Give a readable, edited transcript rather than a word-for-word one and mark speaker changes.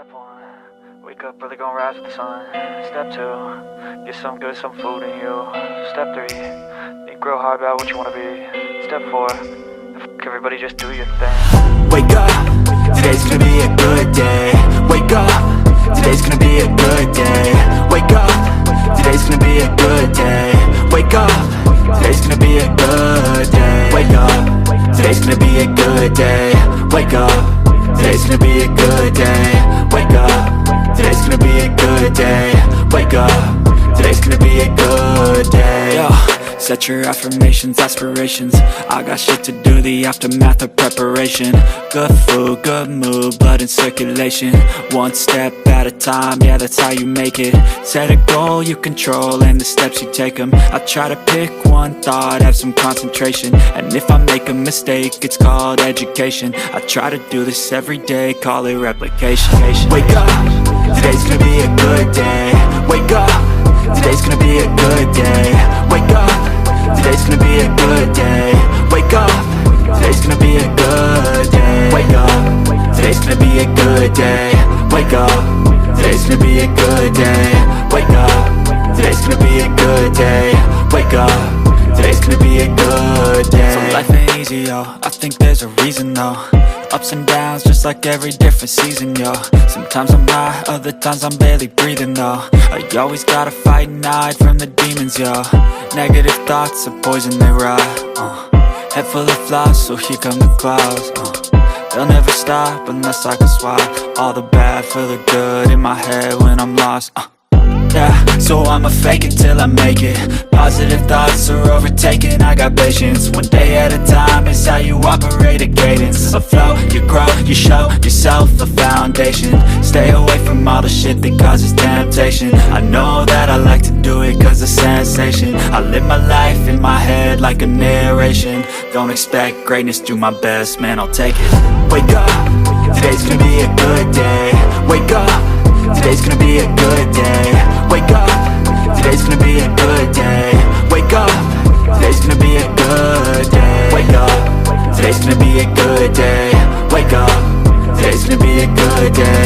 Speaker 1: Step 1, wake up early, gonna rise with the sun. Step 2, get some good, some food in you. Step 3, think real hard about what you wanna be. Step 4, fuck everybody, just do your thing.
Speaker 2: Wake up, today's gonna be a good day. Wake up, today's gonna be a good day. Wake up, today's gonna be a good day. Wake up, today's gonna be a good day. Wake up, today's gonna be a good day. Wake up, today's gonna be a good day. Wake up, today's gonna be a good day. Wake up, today's gonna be a good day. Yo, set your affirmations, aspirations. I got shit to do, the aftermath of preparation. Good food, good mood, blood in circulation. One step at a time, yeah, that's how you make it. Set a goal you control and the steps you take them. I try to pick one thought, have some concentration. And if I make a mistake, it's called education. I try to do this every day, call it replication. Wake up, today's gonna be a good day. Wake up, today's gonna be a good day. Wake up, today's gonna be a good day. Wake up, today's gonna be a good day. Wake up, today's gonna be a good day. Wake up, today's gonna be a good day. Wake up, today's gonna be a good day. Wake up, today's gonna be a good day. So life ain't easy, yo, I think there's a reason though. Ups and downs, just like every different season, yo. Sometimes I'm high, other times I'm barely breathing, though. I always gotta fight and hide from the demons, yo. Negative thoughts are poison, they rot. Head full of flies, so here come the clouds. They'll never stop unless I can swap all the bad for the good in my head when I'm lost. Yeah, so I'ma fake it till I make it. Positive thoughts are overtaken, I got patience. One day at a time is how you operate a cadence. A flow, you grow, you show yourself a foundation. Stay away from all the shit that causes temptation. I know that I like to do it cause it's sensation. I live my life in my head like a narration. Don't expect greatness, do my best, man, I'll take it. Wake up, today's gonna be a good day. Wake up, today's gonna be a good day. Wake up, today's gonna be a good day. Wake up, today's gonna be a good day. Wake up, today's gonna be a good day. Wake up, today's gonna be a good day.